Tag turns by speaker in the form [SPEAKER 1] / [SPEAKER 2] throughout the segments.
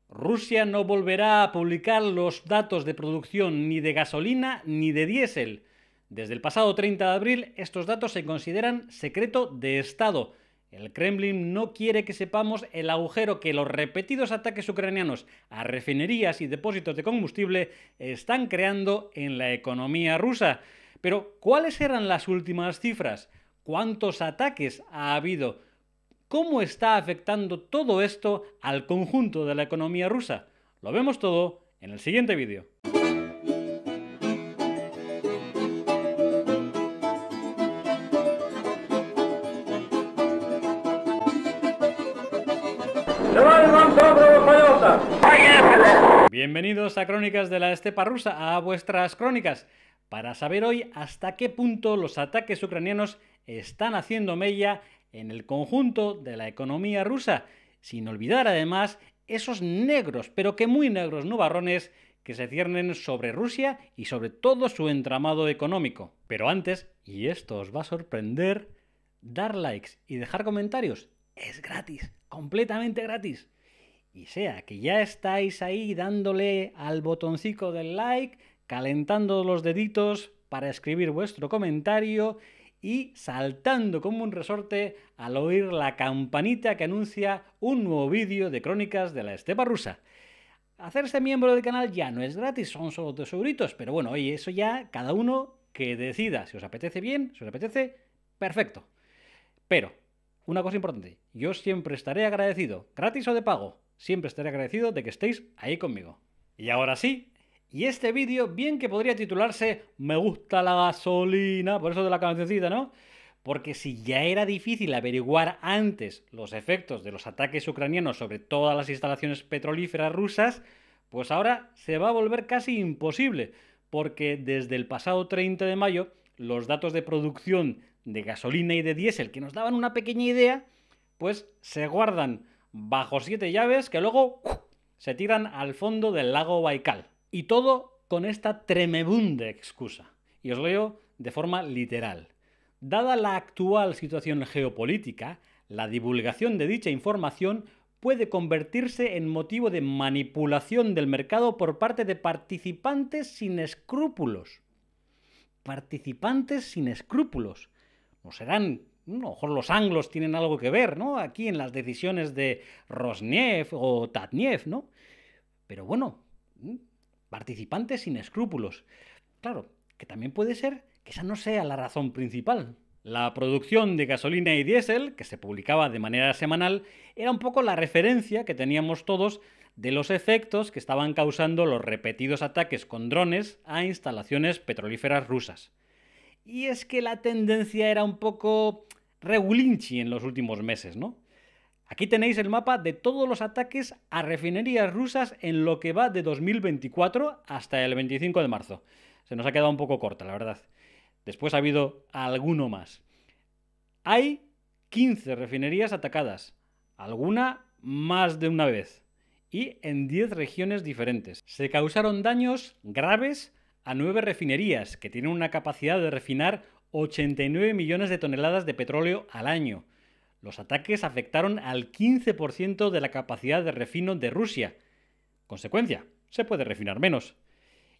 [SPEAKER 1] Rusia no volverá a publicar los datos de producción ni de gasolina ni de diésel. Desde el pasado 30 de abril, estos datos se consideran secreto de Estado. El Kremlin no quiere que sepamos el agujero que los repetidos ataques ucranianos a refinerías y depósitos de combustible están creando en la economía rusa. Pero, ¿cuáles eran las últimas cifras? ¿Cuántos ataques ha habido? ¿Cómo está afectando todo esto al conjunto de la economía rusa? Lo vemos todo en el siguiente vídeo. Bienvenidos a Crónicas de la Estepa Rusa, a vuestras crónicas, para saber hoy hasta qué punto los ataques ucranianos están haciendo mella en el conjunto de la economía rusa, sin olvidar además esos negros, pero que muy negros nubarrones que se ciernen sobre Rusia y sobre todo su entramado económico. Pero antes, y esto os va a sorprender, dar likes y dejar comentarios es gratis, completamente gratis. Y sea que ya estáis ahí dándole al botoncito del like, calentando los deditos para escribir vuestro comentario y saltando como un resorte al oír la campanita que anuncia un nuevo vídeo de Crónicas de la Estepa Rusa. Hacerse miembro del canal ya no es gratis, son solo 2 euritos, pero bueno, oye, eso ya cada uno que decida. Si os apetece bien, si os apetece, perfecto. Pero, una cosa importante, yo siempre estaré agradecido, gratis o de pago, siempre estaré agradecido de que estéis ahí conmigo. Y ahora sí, y este vídeo bien que podría titularse Me gusta la gasolina, por eso de la cancioncita, ¿no? Porque si ya era difícil averiguar antes los efectos de los ataques ucranianos sobre todas las instalaciones petrolíferas rusas, pues ahora se va a volver casi imposible, porque desde el pasado 30 de mayo los datos de producción de gasolina y de diésel que nos daban una pequeña idea, pues se guardan bajo 7 llaves que luego se tiran al fondo del lago Baikal. Y todo con esta tremebunda excusa. Y os leo de forma literal. Dada la actual situación geopolítica, la divulgación de dicha información puede convertirse en motivo de manipulación del mercado por parte de participantes sin escrúpulos. Participantes sin escrúpulos. No serán, a lo mejor los anglos tienen algo que ver, ¿no? Aquí en las decisiones de Rosneft o Tatneft, ¿no? Pero bueno, participantes sin escrúpulos. Claro, que también puede ser que esa no sea la razón principal. La producción de gasolina y diésel, que se publicaba de manera semanal, era un poco la referencia que teníamos todos de los efectos que estaban causando los repetidos ataques con drones a instalaciones petrolíferas rusas. Y es que la tendencia era un poco regulinchi en los últimos meses, ¿no? Aquí tenéis el mapa de todos los ataques a refinerías rusas en lo que va de 2024 hasta el 25 de marzo. Se nos ha quedado un poco corta, la verdad. Después ha habido alguno más. Hay 15 refinerías atacadas, alguna más de una vez, y en 10 regiones diferentes. Se causaron daños graves a 9 refinerías, que tienen una capacidad de refinar 89 millones de toneladas de petróleo al año. Los ataques afectaron al 15% de la capacidad de refino de Rusia. Consecuencia, se puede refinar menos.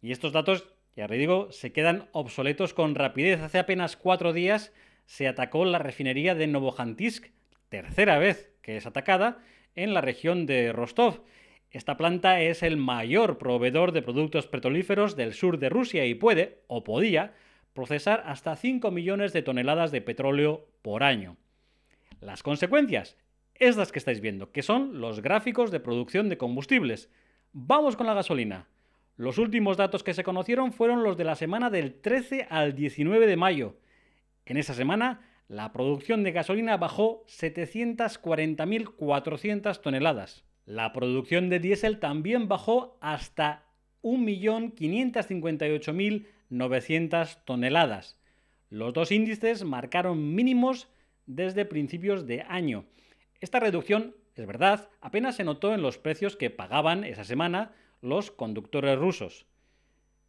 [SPEAKER 1] Y estos datos, ya os digo, se quedan obsoletos con rapidez. Hace apenas 4 días se atacó la refinería de Novohantivsk, tercera vez que es atacada, en la región de Rostov. Esta planta es el mayor proveedor de productos petrolíferos del sur de Rusia y puede, o podía, procesar hasta 5 millones de toneladas de petróleo por año. Las consecuencias, estas que estáis viendo, que son los gráficos de producción de combustibles. Vamos con la gasolina. Los últimos datos que se conocieron fueron los de la semana del 13 al 19 de mayo. En esa semana, la producción de gasolina bajó 740.400 toneladas. La producción de diésel también bajó hasta 1.558.900 toneladas. Los dos índices marcaron mínimos desde principios de año. Esta reducción, es verdad, apenas se notó en los precios que pagaban esa semana los conductores rusos.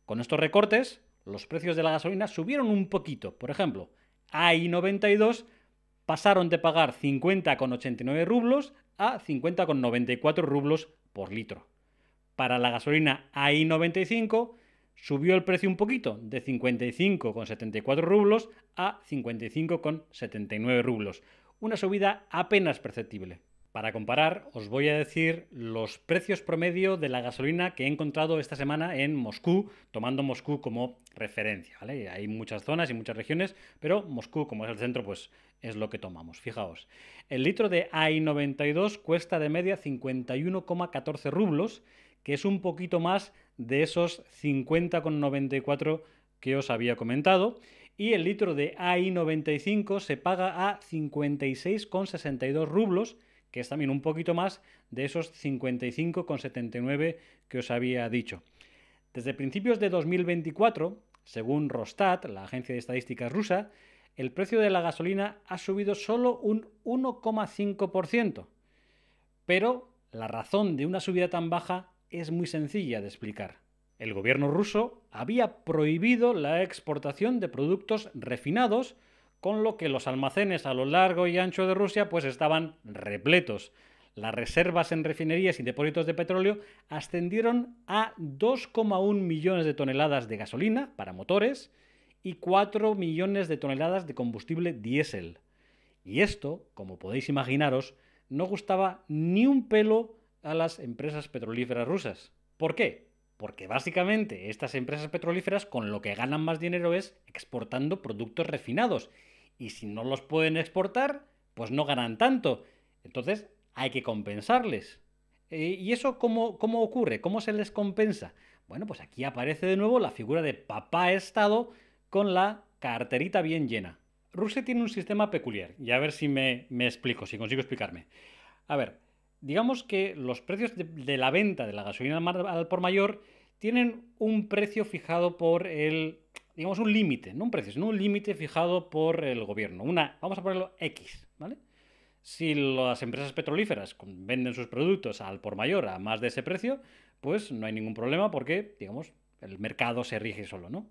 [SPEAKER 1] Con estos recortes, los precios de la gasolina subieron un poquito. Por ejemplo, AI92 pasaron de pagar 50,89 rublos a 50,94 rublos por litro. Para la gasolina AI95 subió el precio un poquito, de 55,74 rublos a 55,79 rublos. Una subida apenas perceptible. Para comparar, os voy a decir los precios promedio de la gasolina que he encontrado esta semana en Moscú, tomando Moscú como referencia, ¿vale? Hay muchas zonas y muchas regiones, pero Moscú, como es el centro, pues es lo que tomamos. Fijaos, el litro de AI92 cuesta de media 51,14 rublos, que es un poquito más de esos 50,94 que os había comentado, y el litro de AI95 se paga a 56,62 rublos, que es también un poquito más de esos 55,79 que os había dicho. Desde principios de 2024, según Rosstat, la agencia de estadísticas rusa, el precio de la gasolina ha subido solo un 1,5%. Pero la razón de una subida tan baja es muy sencilla de explicar. El gobierno ruso había prohibido la exportación de productos refinados, con lo que los almacenes a lo largo y ancho de Rusia pues estaban repletos. Las reservas en refinerías y depósitos de petróleo ascendieron a 2,1 millones de toneladas de gasolina para motores y 4 millones de toneladas de combustible diésel. Y esto, como podéis imaginaros, no gustaba ni un pelo a las empresas petrolíferas rusas. ¿Por qué? Porque básicamente estas empresas petrolíferas con lo que ganan más dinero es exportando productos refinados. Y si no los pueden exportar, pues no ganan tanto. Entonces hay que compensarles. ¿Y eso cómo ocurre? ¿Cómo se les compensa? Bueno, pues aquí aparece de nuevo la figura de papá Estado con la carterita bien llena. Rusia tiene un sistema peculiar, y a ver si me explico, si consigo explicarme. A ver, digamos que los precios de la venta de la gasolina al por mayor tienen un precio fijado por digamos un límite, no un precio, sino un límite fijado por el gobierno. Vamos a ponerlo X, ¿vale? Si las empresas petrolíferas venden sus productos al por mayor a más de ese precio, pues no hay ningún problema porque, digamos, el mercado se rige solo, ¿no?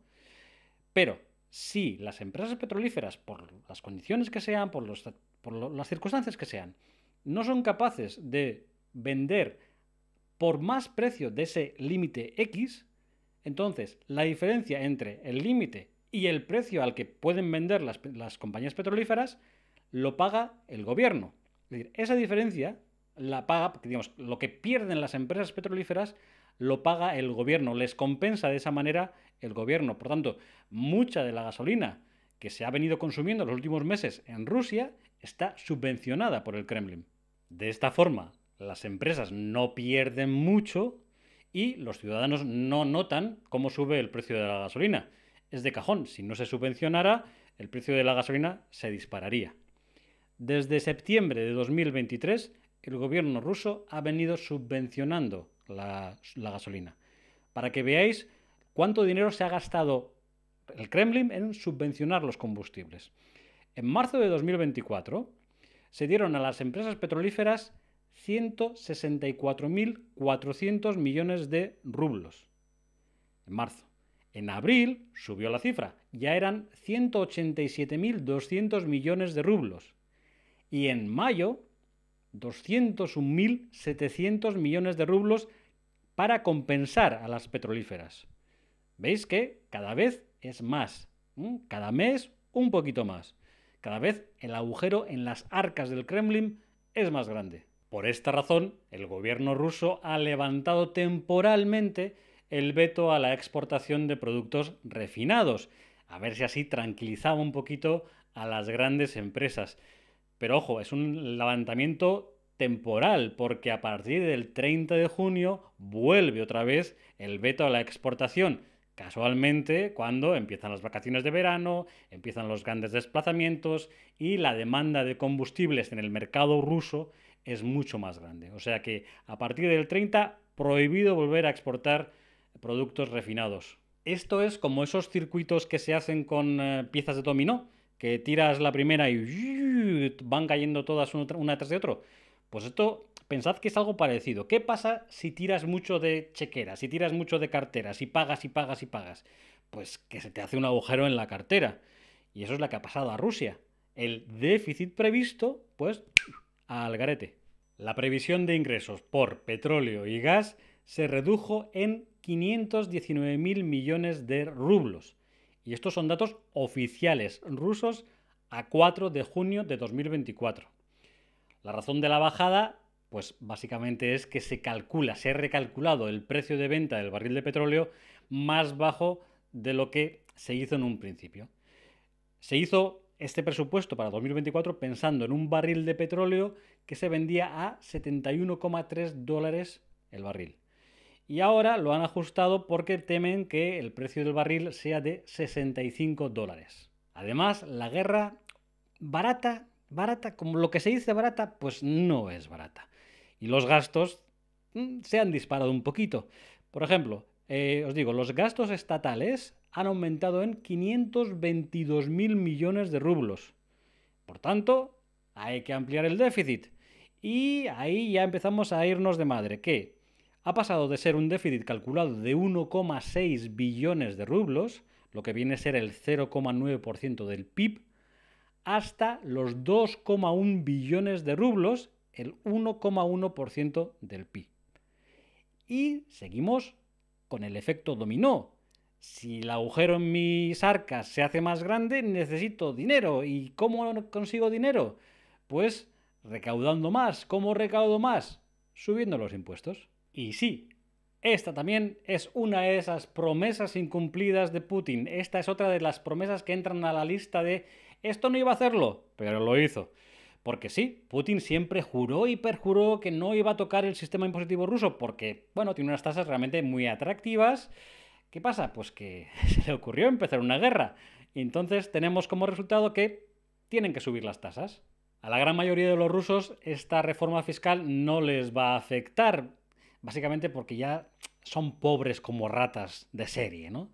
[SPEAKER 1] Pero si las empresas petrolíferas, por las condiciones que sean, por las circunstancias que sean, no son capaces de vender por más precio de ese límite X, entonces la diferencia entre el límite y el precio al que pueden vender las compañías petrolíferas lo paga el gobierno. Es decir, esa diferencia la paga, digamos, lo que pierden las empresas petrolíferas lo paga el gobierno, les compensa de esa manera el gobierno. Por tanto, mucha de la gasolina que se ha venido consumiendo en los últimos meses en Rusia está subvencionada por el Kremlin. De esta forma, las empresas no pierden mucho y los ciudadanos no notan cómo sube el precio de la gasolina. Es de cajón, si no se subvencionara, el precio de la gasolina se dispararía. Desde septiembre de 2023, el gobierno ruso ha venido subvencionando la gasolina. Para que veáis cuánto dinero se ha gastado el Kremlin en subvencionar los combustibles. En marzo de 2024 se dieron a las empresas petrolíferas 164.400 millones de rublos. En marzo. En abril subió la cifra, ya eran 187.200 millones de rublos. Y en mayo, 201.700 millones de rublos para compensar a las petrolíferas. ¿Veis que cada vez es más? Cada mes un poquito más. Cada vez el agujero en las arcas del Kremlin es más grande. Por esta razón, el gobierno ruso ha levantado temporalmente el veto a la exportación de productos refinados, a ver si así tranquilizaba un poquito a las grandes empresas. Pero ojo, es un levantamiento temporal, porque a partir del 30 de junio vuelve otra vez el veto a la exportación. Casualmente, cuando empiezan las vacaciones de verano, empiezan los grandes desplazamientos y la demanda de combustibles en el mercado ruso es mucho más grande. O sea que a partir del 30, prohibido volver a exportar productos refinados. Esto es como esos circuitos que se hacen con piezas de dominó, que tiras la primera y van cayendo todas una tras de otro. Pues esto, pensad que es algo parecido. ¿Qué pasa si tiras mucho de chequera, si tiras mucho de cartera, si pagas y pagas y pagas? Pues que se te hace un agujero en la cartera. Y eso es lo que ha pasado a Rusia. El déficit previsto, pues, al garete. La previsión de ingresos por petróleo y gas se redujo en 519.000 millones de rublos. Y estos son datos oficiales rusos a 4 de junio de 2024. La razón de la bajada, pues básicamente es que se ha recalculado el precio de venta del barril de petróleo más bajo de lo que se hizo en un principio. Se hizo este presupuesto para 2024 pensando en un barril de petróleo que se vendía a 71,3 dólares el barril. Y ahora lo han ajustado porque temen que el precio del barril sea de 65 dólares. Además, la guerra barata, como lo que se dice barata, pues no es barata. Y los gastos se han disparado un poquito. Por ejemplo, os digo, los gastos estatales han aumentado en 522.000 millones de rublos. Por tanto, hay que ampliar el déficit. Y ahí ya empezamos a irnos de madre. ¿Qué? Ha pasado de ser un déficit calculado de 1,6 billones de rublos, lo que viene a ser el 0,9% del PIB, hasta los 2,1 billones de rublos, el 1,1% del PIB. Y seguimos con el efecto dominó. Si el agujero en mis arcas se hace más grande, necesito dinero. ¿Y cómo consigo dinero? Pues recaudando más. ¿Cómo recaudo más? Subiendo los impuestos. Y sí, esta también es una de esas promesas incumplidas de Putin. Esta es otra de las promesas que entran a la lista de esto no iba a hacerlo, pero lo hizo. Porque sí, Putin siempre juró y perjuró que no iba a tocar el sistema impositivo ruso porque, bueno, tiene unas tasas realmente muy atractivas. ¿Qué pasa? Pues que se le ocurrió empezar una guerra. Y entonces tenemos como resultado que tienen que subir las tasas. A la gran mayoría de los rusos esta reforma fiscal no les va a afectar, básicamente porque ya son pobres como ratas de serie, ¿no?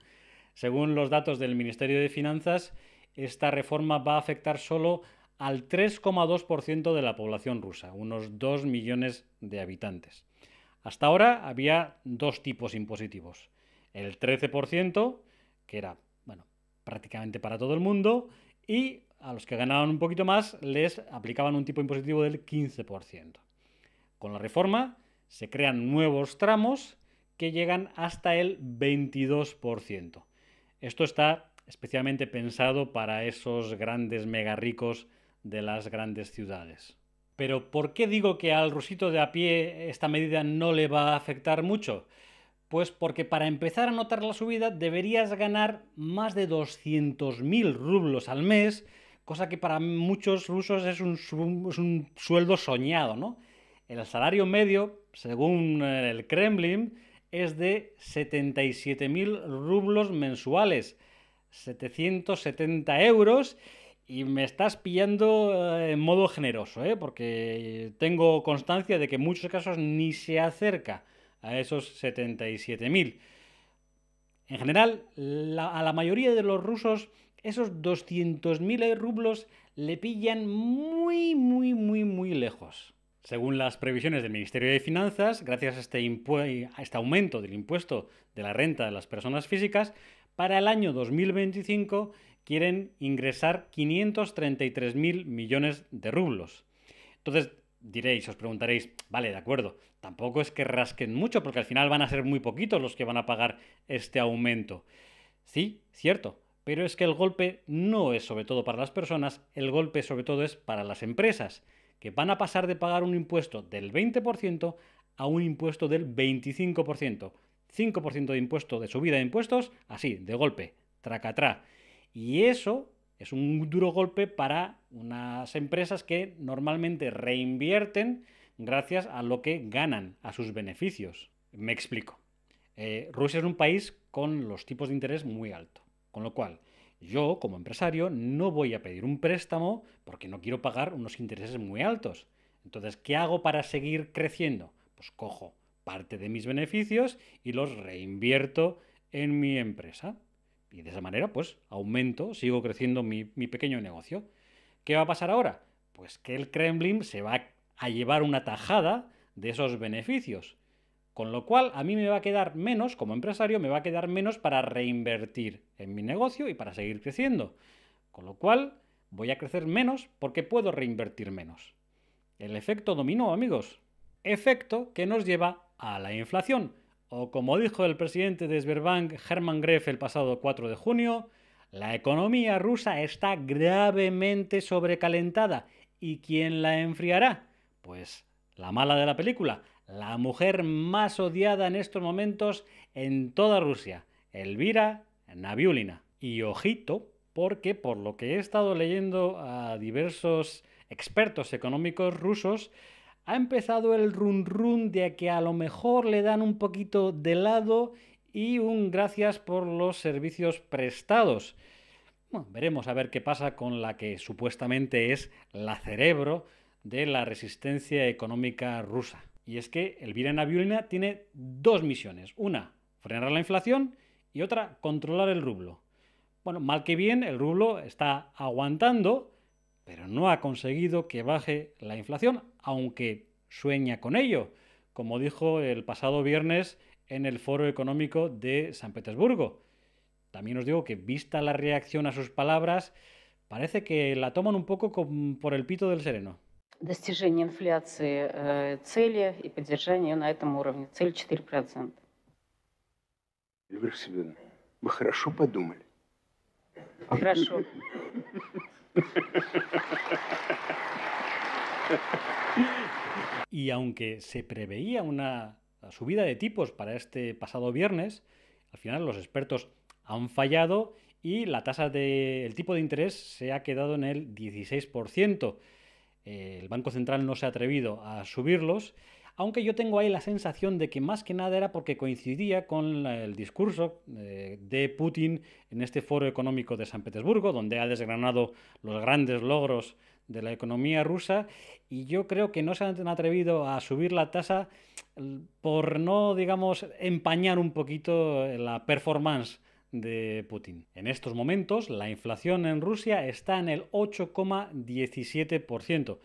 [SPEAKER 1] Según los datos del Ministerio de Finanzas, esta reforma va a afectar solo al 3,2% de la población rusa, unos 2 millones de habitantes. Hasta ahora había dos tipos impositivos. El 13%, que era, bueno, prácticamente para todo el mundo, y a los que ganaban un poquito más les aplicaban un tipo impositivo del 15%. Con la reforma se crean nuevos tramos que llegan hasta el 22%. Esto está especialmente pensado para esos grandes mega ricos de las grandes ciudades. Pero ¿por qué digo que al rusito de a pie esta medida no le va a afectar mucho? Pues porque para empezar a notar la subida deberías ganar más de 200.000 rublos al mes, cosa que para muchos rusos es un sueldo soñado, ¿no? El salario medio, según el Kremlin, es de 77.000 rublos mensuales, 770 euros, y me estás pillando en modo generoso, porque tengo constancia de que en muchos casos ni se acerca a esos 77.000. En general, a la mayoría de los rusos esos 200.000 rublos le pillan muy lejos. Según las previsiones del Ministerio de Finanzas, gracias a este aumento del impuesto de la renta de las personas físicas, para el año 2025 quieren ingresar 533.000 millones de rublos. Entonces os preguntaréis, vale, de acuerdo, tampoco es que rasquen mucho porque al final van a ser muy poquitos los que van a pagar este aumento. Sí, cierto, pero es que el golpe no es sobre todo para las personas, el golpe sobre todo es para las empresas, que van a pasar de pagar un impuesto del 20% a un impuesto del 25%. 5% de impuesto, de subida de impuestos, así, de golpe, tracatrá. Y eso es un duro golpe para unas empresas que normalmente reinvierten gracias a lo que ganan, a sus beneficios. Me explico. Rusia es un país con los tipos de interés muy altos, con lo cual yo, como empresario, no voy a pedir un préstamo porque no quiero pagar unos intereses muy altos. Entonces, ¿qué hago para seguir creciendo? Pues cojo parte de mis beneficios y los reinvierto en mi empresa. Y de esa manera, pues, sigo creciendo mi pequeño negocio. ¿Qué va a pasar ahora? Pues que el Kremlin se va a llevar una tajada de esos beneficios. Con lo cual, a mí me va a quedar menos, como empresario, me va a quedar menos para reinvertir en mi negocio y para seguir creciendo. Con lo cual, voy a crecer menos porque puedo reinvertir menos. El efecto dominó, amigos. Efecto que nos lleva a la inflación. O como dijo el presidente de Sberbank, Hermann Gref, el pasado 4 de junio, la economía rusa está gravemente sobrecalentada. ¿Y quién la enfriará? Pues la mala de la película, la mujer más odiada en estos momentos en toda Rusia, Elvira Nabiulina. Y ojito, porque por lo que he estado leyendo a diversos expertos económicos rusos, ha empezado el run run de que a lo mejor le dan un poquito de lado y un gracias por los servicios prestados. Bueno, veremos a ver qué pasa con la que supuestamente es la cerebro de la resistencia económica rusa. Y es que Elvira Nabiulina tiene dos misiones. Una, frenar la inflación y otra, controlar el rublo. Bueno, mal que bien, el rublo está aguantando, pero no ha conseguido que baje la inflación, aunque sueña con ello, como dijo el pasado viernes en el Foro Económico de San Petersburgo. También os digo que, vista la reacción a sus palabras, parece que la toman un poco por el pito del sereno.
[SPEAKER 2] Достижение инфляции цели и поддержание на этом уровне. Цель 4%.
[SPEAKER 3] Эльвира Семеновна, вы хорошо подумали?
[SPEAKER 2] Хорошо.
[SPEAKER 1] Y aunque se preveía una subida de tipos para este pasado viernes, al final los expertos han fallado y la tasa del tipo de interés se ha quedado en el 16%. El Banco Central no se ha atrevido a subirlos, aunque yo tengo ahí la sensación de que más que nada era porque coincidía con el discurso de Putin en este foro económico de San Petersburgo, donde ha desgranado los grandes logros de la economía rusa, y yo creo que no se han atrevido a subir la tasa por no, digamos, empañar un poquito la performance de Putin. En estos momentos la inflación en Rusia está en el 8,17%.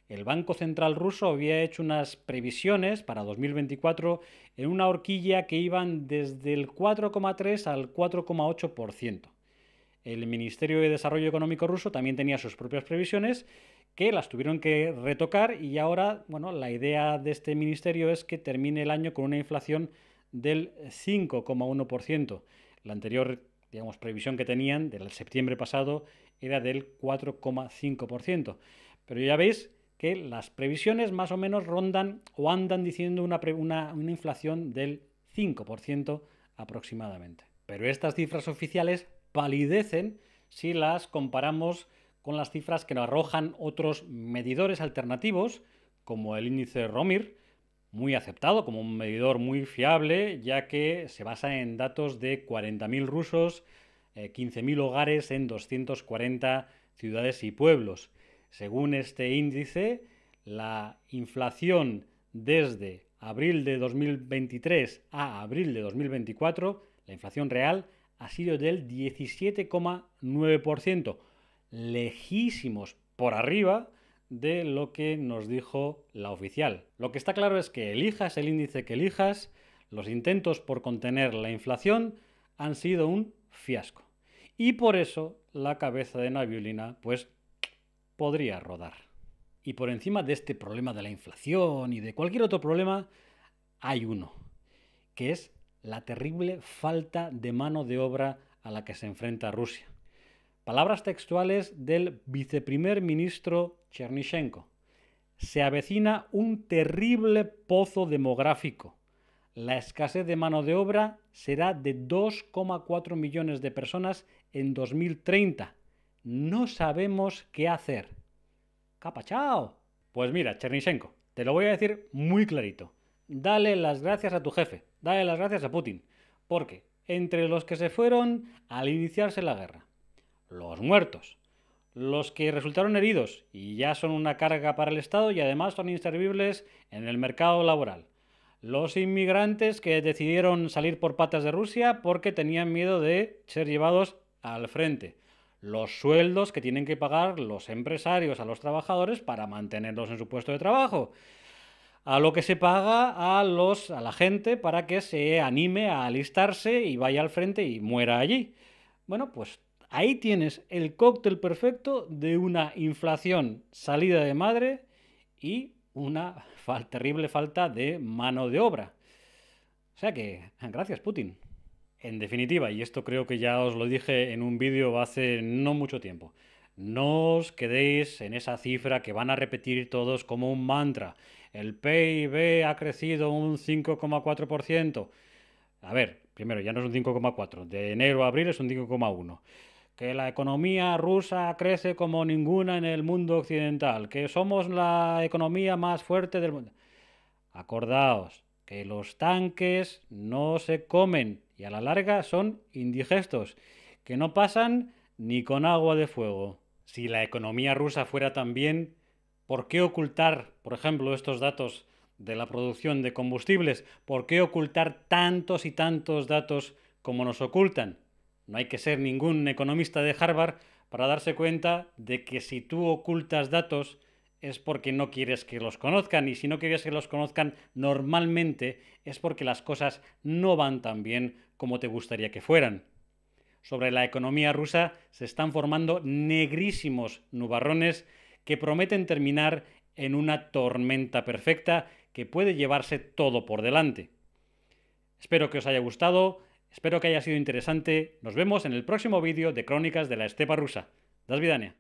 [SPEAKER 1] El Banco Central ruso había hecho unas previsiones para 2024 en una horquilla que iban desde el 4,3 al 4,8%. El Ministerio de Desarrollo Económico ruso también tenía sus propias previsiones que las tuvieron que retocar y ahora, bueno, la idea de este ministerio es que termine el año con una inflación del 5,1%. La anterior, digamos, previsión que tenían del septiembre pasado era del 4,5%. Pero ya veis que las previsiones más o menos rondan o andan diciendo una inflación del 5% aproximadamente. Pero estas cifras oficiales palidecen si las comparamos con las cifras que nos arrojan otros medidores alternativos, como el índice Romir, muy aceptado como un medidor muy fiable, ya que se basa en datos de 40.000 rusos, 15.000 hogares en 240 ciudades y pueblos. Según este índice, la inflación desde abril de 2023 a abril de 2024, la inflación real, ha sido del 17,9%, lejísimos por arriba de lo que nos dijo la oficial. Lo que está claro es que elijas el índice que elijas, los intentos por contener la inflación han sido un fiasco. Y por eso la cabeza de Nabiulina pues podría rodar. Y por encima de este problema de la inflación y de cualquier otro problema, hay uno, que es la terrible falta de mano de obra a la que se enfrenta Rusia. Palabras textuales del viceprimer ministro Chernyshchenko. Se avecina un terrible pozo demográfico. La escasez de mano de obra será de 2,4 millones de personas en 2030. No sabemos qué hacer. ¡Capachao! Pues mira, Chernyshchenko, te lo voy a decir muy clarito. Dale las gracias a tu jefe, dale las gracias a Putin, porque entre los que se fueron al iniciarse la guerra, los muertos, los que resultaron heridos y ya son una carga para el Estado y además son inservibles en el mercado laboral, los inmigrantes que decidieron salir por patas de Rusia porque tenían miedo de ser llevados al frente, los sueldos que tienen que pagar los empresarios a los trabajadores para mantenerlos en su puesto de trabajo, a lo que se paga a la gente para que se anime a alistarse y vaya al frente y muera allí. Bueno, pues ahí tienes el cóctel perfecto de una inflación salida de madre y una terrible falta de mano de obra. O sea que, gracias Putin. En definitiva, y esto creo que ya os lo dije en un vídeo hace no mucho tiempo, no os quedéis en esa cifra que van a repetir todos como un mantra. El PIB ha crecido un 5,4%. A ver, primero, ya no es un 5,4. De enero a abril es un 5,1. Que la economía rusa crece como ninguna en el mundo occidental. Que somos la economía más fuerte del mundo. Acordaos que los tanques no se comen y a la larga son indigestos, que no pasan ni con agua de fuego. Si la economía rusa fuera tan bien, ¿por qué ocultar, por ejemplo, estos datos de la producción de combustibles? ¿Por qué ocultar tantos y tantos datos como nos ocultan? No hay que ser ningún economista de Harvard para darse cuenta de que si tú ocultas datos es porque no quieres que los conozcan, y si no quieres que los conozcan normalmente es porque las cosas no van tan bien como te gustaría que fueran. Sobre la economía rusa se están formando negrísimos nubarrones que prometen terminar en una tormenta perfecta que puede llevarse todo por delante. Espero que os haya gustado, espero que haya sido interesante. Nos vemos en el próximo vídeo de Crónicas de la Estepa Rusa. Das vidania.